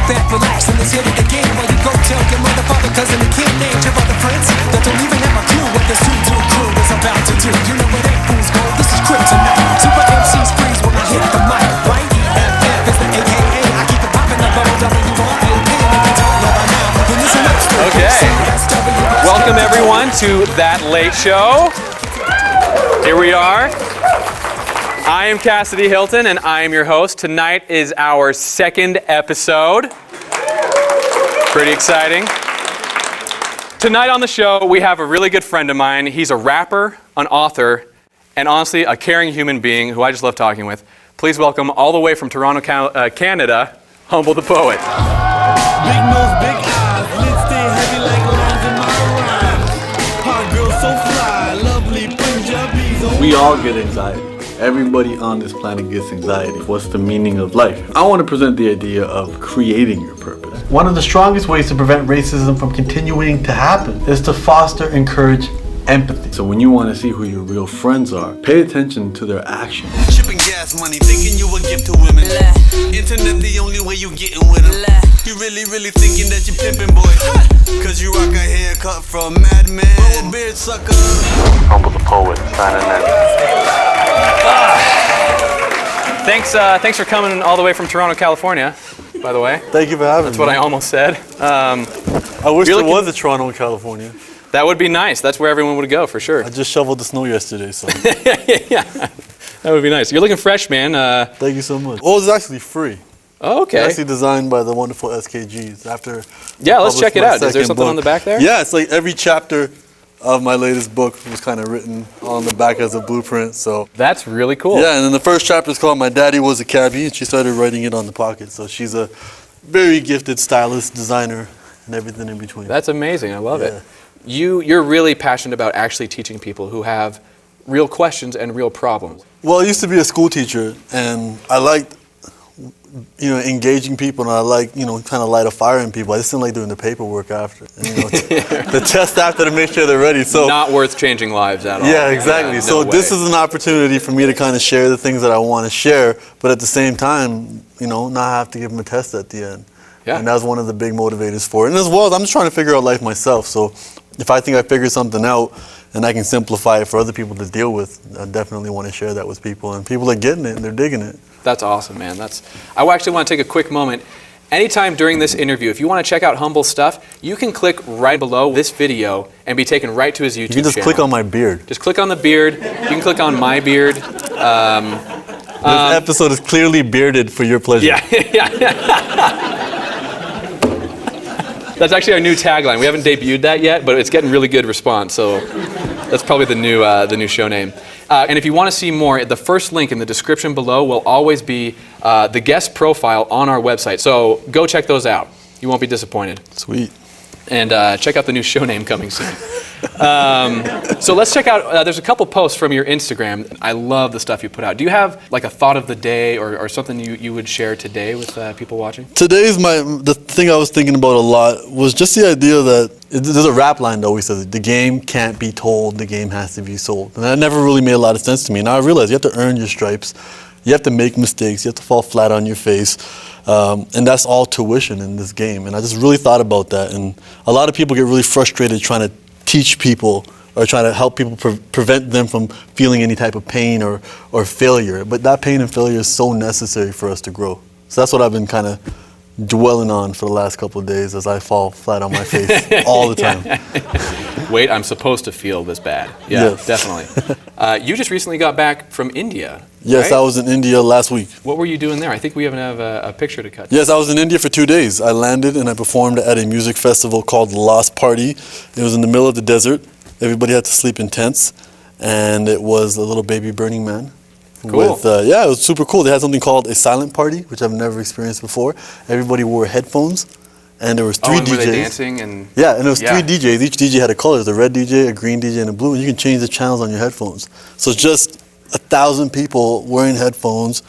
back, relax, and let's hit it again. While you go tell your mother, father, cousin, and kin, names your other friends that don't even have a clue what this 2-2 crew is about to do. You know where they fools go, this is kryptonite. Super MCs freeze when I hit the mic, right? EFF is the AKA, I keep it popping like bubble WRAP, and you don't know by now. Then listen up, Okay. Welcome everyone to That Late Show. Here we are. I am Cassidy Hilton and I am your host. Tonight is our second episode. Pretty exciting. Tonight on the show we have a really good friend of mine. He's a rapper, an author, and honestly a caring human being who I just love talking with. Please welcome all the way from Toronto, Canada, Humble the Poet. Big nose, big eyes, lids stay heavy like lines in my rhyme. Hot girl so fly, lovely Punjabis. We all get anxiety. Everybody on this planet gets anxiety. What's the meaning of life? I want to present the idea of creating your purpose. One of the strongest ways to prevent racism from continuing to happen is to foster, encourage empathy. So when you want to see who your real friends are, pay attention to their actions. Shipping gas money, thinking you a gift to women. Internet the only way you getting with them. You really thinking that you pimping, boy. Cause you rock a haircut from Mad Men. Oh, beard sucker. Humble the Poet, signing in. Thanks for coming all the way from Toronto, California, by the way. Thank you for having me. That's what I almost said. I wish there was a Toronto in California. That would be nice. That's where everyone would go, for sure. I just shoveled the snow yesterday, so. Yeah, that would be nice. You're looking fresh, man. Thank you so much. Oh, it's actually free. Oh, okay. It's actually designed by the wonderful SKGs. After Yeah, let's check it out. Is there second something book. on the back there? Yeah, it's like every chapter of my latest book was kind of written on the back as a blueprint, so. That's really cool. Yeah, and then the first chapter is called My Daddy Was a Cabbie, and she started writing it on the pocket. So she's a very gifted stylist, designer, and everything in between. That's amazing. I love it. You're really passionate about actually teaching people who have real questions and real problems. Well, I used to be a school teacher, and I liked, engaging people, and I like, kind of light a fire in people. I just didn't like doing the paperwork after, and, the test after to make sure they're ready. So not worth changing lives at all. Yeah, exactly. Yeah, so no this way. is an opportunity for me to kind of share the things that I want to share, but at the same time, not have to give them a test at the end. Yeah. And that's one of the big motivators for it. And as well as I'm just trying to figure out life myself. So if I think I figured something out and I can simplify it for other people to deal with, I definitely want to share that with people. And people are getting it and they're digging it. That's awesome, man. I actually want to take a quick moment. Anytime during this interview, if you want to check out Humble's stuff, you can click right below this video and be taken right to his YouTube channel. You can just click on my beard. Just click on the beard. You can click on my beard. This episode is clearly bearded for your pleasure. Yeah. That's actually our new tagline. We haven't debuted that yet, but it's getting really good response. So that's probably the new show name. And if you want to see more, the first link in the description below will always be the guest profile on our website. So go check those out. You won't be disappointed. Sweet. And check out the new show name coming soon. So let's check out, there's a couple posts from your Instagram. I love the stuff you put out. Do you have like a thought of the day or something you would share today with people watching? The thing I was thinking about a lot was just the idea that there's a rap line that always says, the game can't be told, the game has to be sold. And that never really made a lot of sense to me. Now I realize you have to earn your stripes. You have to make mistakes. You have to fall flat on your face. And that's all tuition in this game. And I just really thought about that. And a lot of people get really frustrated trying to teach people or trying to help people prevent them from feeling any type of pain or failure. But that pain and failure is so necessary for us to grow. So that's what I've been kind of dwelling on for the last couple of days as I fall flat on my face all the time. Wait, I'm supposed to feel this bad. Yeah, Yes. definitely. You just recently got back from India. Yes, right? I was in India last week. What were you doing there? I think we even have a picture to cut. Yes, I was in India for 2 days. I landed and I performed at a music festival called Lost Party. It was in the middle of the desert. Everybody had to sleep in tents. And it was a little baby Burning Man. Cool. Yeah, it was super cool. They had something called a silent party, which I've never experienced before. Everybody wore headphones. And there was three and DJs. Were they dancing and? Yeah, and there was 3 DJs. Each DJ had a color. There's a red DJ, a green DJ, and a blue. And you can change the channels on your headphones. So just 1,000 people wearing headphones,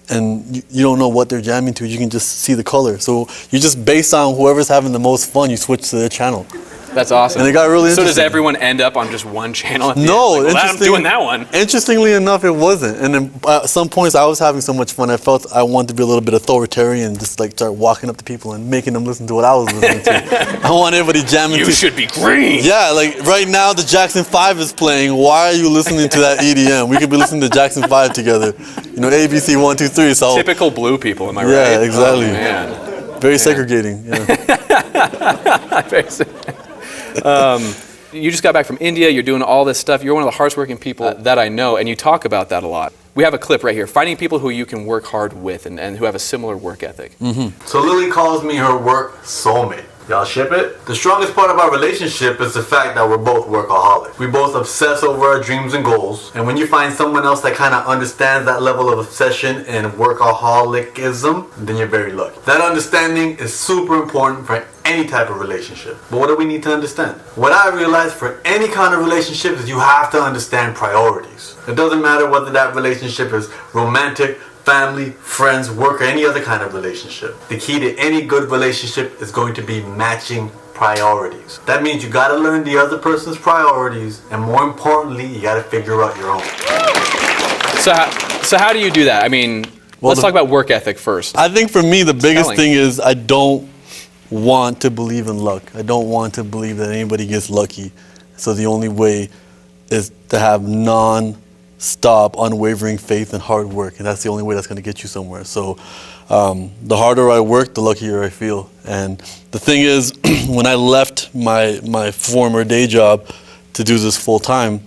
and you don't know what they're jamming to. You can just see the color. So you just, based on whoever's having the most fun, you switch to their channel. That's awesome. And it got really interesting. So does everyone end up on just one channel at the No, end? Like, well, I'm doing that one. Interestingly enough, it wasn't. And then at some points, I was having so much fun. I felt I wanted to be a little bit authoritarian, just like start walking up to people and making them listen to what I was listening to. I want everybody jamming. You should be green. Yeah, like right now, the Jackson 5 is playing. Why are you listening to that EDM? We could be listening to Jackson 5 together. You know, ABC 1, 2, 3. So typical blue people, am I right? Yeah, exactly. Oh, man. Very segregating. Yeah. You just got back from India. You're doing all this stuff. You're one of the hardest-working people that I know, and you talk about that a lot. We have a clip right here. Finding people who you can work hard with and who have a similar work ethic. Mm-hmm. So Lily calls me her work soulmate. Y'all ship it? The strongest part of our relationship is the fact that we're both workaholics. We both obsess over our dreams and goals. And when you find someone else that kind of understands that level of obsession and workaholicism, then you're very lucky. That understanding is super important for any type of relationship. But what do we need to understand? What I realized for any kind of relationship is you have to understand priorities. It doesn't matter whether that relationship is romantic, family, friends, work, or any other kind of relationship. The key to any good relationship is going to be matching priorities. That means you gotta learn the other person's priorities, and more importantly, you gotta figure out your own. So how do you do that? I mean, let's talk about work ethic first. I think for me, the biggest thing is I don't want to believe in luck. I don't want to believe that anybody gets lucky. So the only way is to have non-stop, unwavering faith and hard work, and that's the only way that's going to get you somewhere. So the harder I work, the luckier I feel. And the thing is, when I left my former day job to do this full time,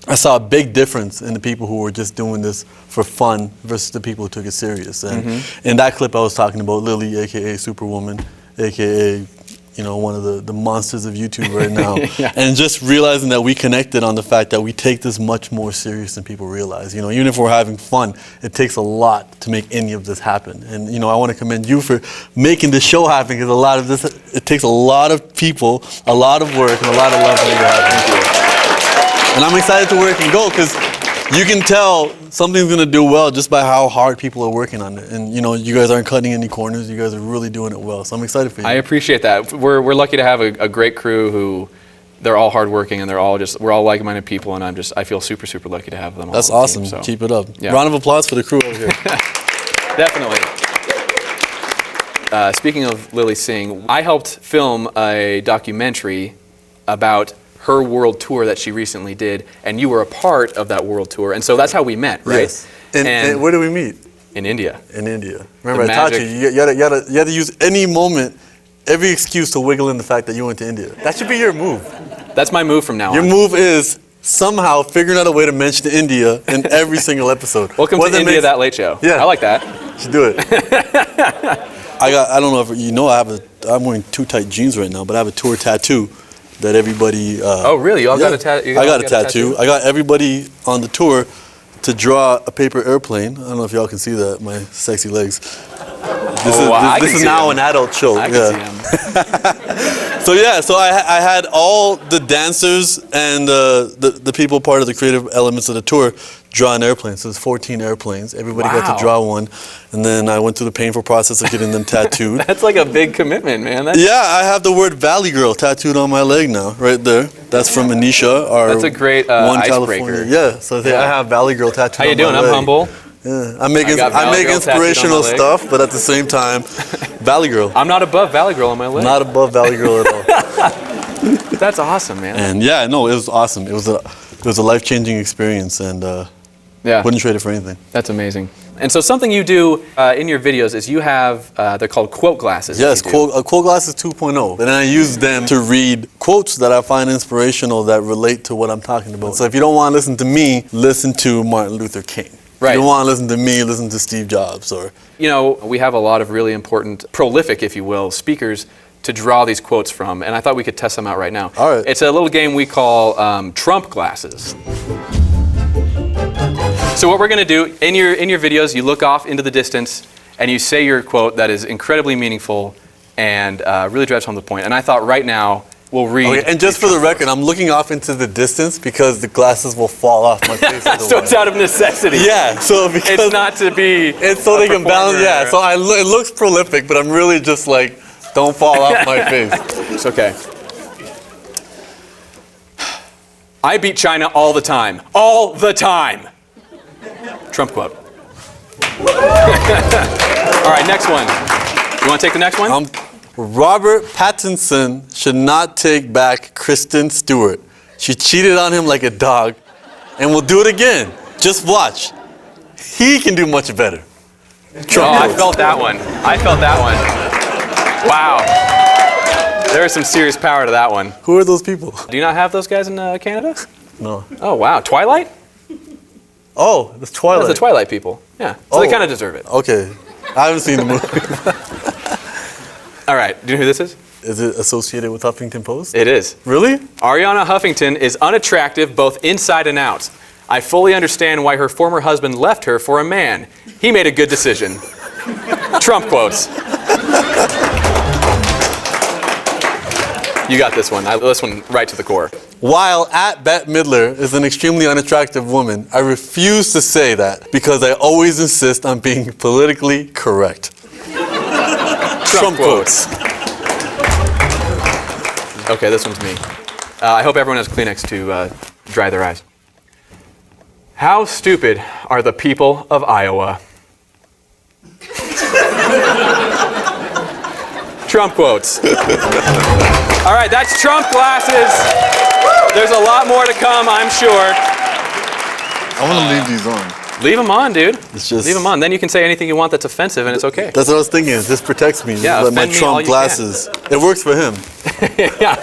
I saw a big difference in the people who were just doing this for fun versus the people who took it serious. And in that clip, I was talking about Lily, aka Superwoman, aka one of the monsters of YouTube right now. Yeah. And just realizing that we connected on the fact that we take this much more serious than people realize. Even if we're having fun, it takes a lot to make any of this happen. And I want to commend you for making this show happen, because a lot of this, it takes a lot of people, a lot of work, and a lot of love to make it happen. And I'm excited to where it can go, because you can tell something's going to do well just by how hard people are working on it. And, you guys aren't cutting any corners. You guys are really doing it well. So I'm excited for you. I appreciate that. We're lucky to have a great crew who, they're all hardworking, and we're all like-minded people, and I feel super, super lucky to have them all. That's on the awesome. team, so. Keep it up. Yeah. Round of applause for the crew over here. Definitely. Speaking of Lily Singh, I helped film a documentary about her world tour that she recently did, and you were a part of that world tour, and so that's how we met, right? Yes. And where did we meet? In India. In India. Remember, I taught you. You had to use any moment, every excuse to wiggle in the fact that you went to India. That should be your move. That's my move from now on. Your move is somehow figuring out a way to mention India in every single episode. Welcome to India, That Late Show. Yeah. I like that. You should do it. I don't know if you know, I'm wearing too tight jeans right now, but I have a tour tattoo that everybody. Oh, really? You all got a tattoo? I got a tattoo. I got everybody on the tour to draw a paper airplane. I don't know if y'all can see that, my sexy legs. This is now an adult show. I can see him. So I had all the dancers and the people part of the creative elements of the tour draw an airplane. So there's 14 airplanes. Everybody got to draw one. And then I went through the painful process of getting them tattooed. That's like a big commitment, man. I have the word Valley Girl tattooed on my leg now, right there. That's from Anisha, our That's a great icebreaker. Yeah, so I have Valley Girl tattooed on my leg. How you doing? I'm humble. Yeah, I make inspirational stuff, but at the same time, Valley Girl. I'm not above Valley Girl on my leg. Not above Valley Girl at all. That's awesome, man. And it was awesome. It was a life-changing experience, and wouldn't trade it for anything. That's amazing. And so something you do in your videos is you have, they're called quote glasses. Yes, quote glasses 2.0. And I use them to read quotes that I find inspirational that relate to what I'm talking about. So if you don't want to listen to me, listen to Martin Luther King. Right. If you don't want to listen to me, listen to Steve Jobs. We have a lot of really important, prolific, if you will, speakers to draw these quotes from, and I thought we could test them out right now. All right. It's a little game we call Trump glasses. So what we're going to do, in your videos, you look off into the distance and you say your quote that is incredibly meaningful and really drives home the point. And I thought right now we'll read. Okay, and just for the record, I'm looking off into the distance because the glasses will fall off my face. So it's out of necessity. Yeah. So because it's not to be. It's so they can balance. Yeah. So it looks prolific, but I'm really just like, don't fall off my face. It's okay. I beat China all the time. All the time. Trump quote. All right, next one. You want to take the next one? Robert Pattinson should not take back Kristen Stewart. She cheated on him like a dog, and will do it again. Just watch. He can do much better. I felt that one. Wow. There is some serious power to that one. Who are those people? Do you not have those guys in Canada? No. Oh, wow. Twilight? Oh, the Twilight. That's the Twilight people. Yeah. So they kind of deserve it. Okay. I haven't seen the movie. All right. Do you know who this is? Is it associated with Huffington Post? It is. Really? Ariana Huffington is unattractive both inside and out. I fully understand why her former husband left her for a man. He made a good decision. Trump quotes. You got this one. This one right to the core. While at Bette Midler is an extremely unattractive woman, I refuse to say that because I always insist on being politically correct. Trump quotes. Okay, this one's me. I hope everyone has Kleenex to dry their eyes. How stupid are the people of Iowa? Trump quotes. All right, that's Trump glasses. There's a lot more to come, I'm sure. I want to leave these on. Leave them on, dude. It's just, leave them on. Then you can say anything you want that's offensive, and it's okay. That's what I was thinking. This protects me. Yeah, like my offend me all Trump you glasses. It works for him. Yeah.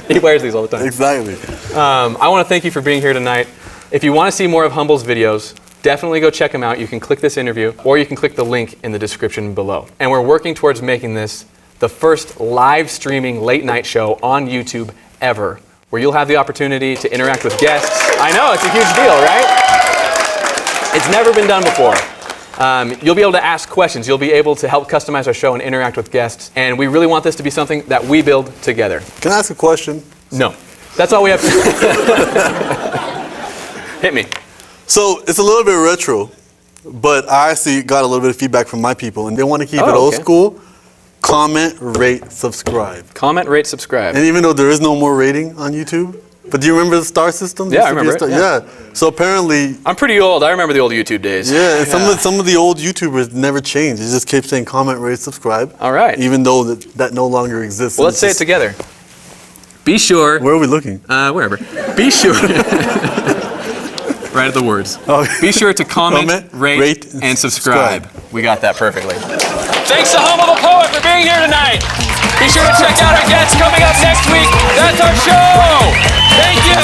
He wears these all the time. Exactly. I want to thank you for being here tonight. If you want to see more of Humble's videos, definitely go check him out. You can click this interview, or you can click the link in the description below. And we're working towards making this the first live streaming late night show on YouTube ever, where you'll have the opportunity to interact with guests. I know, it's a huge deal, right? It's never been done before. You'll be able to ask questions. You'll be able to help customize our show and interact with guests. And we really want this to be something that we build together. Can I ask a question? No. That's all we have to Hit me. So it's a little bit retro, but I actually got a little bit of feedback from my people, and they want to keep it old school. Comment, rate, subscribe. Comment, rate, subscribe. And even though there is no more rating on YouTube, but do you remember the star system? Yeah, I remember it. Yeah. So apparently, I'm pretty old. I remember the old YouTube days. Yeah, and some of the old YouTubers never changed. They just kept saying comment, rate, subscribe. All right. Even though that no longer exists. Well, let's say it together. Be sure. Where are we looking? Wherever. Be sure. Right at the words. Okay. Be sure to comment, rate, and subscribe. We got that perfectly. Thanks to Humble the Poet for being here tonight. Be sure to check out our guests coming up next week. That's our show. Thank you.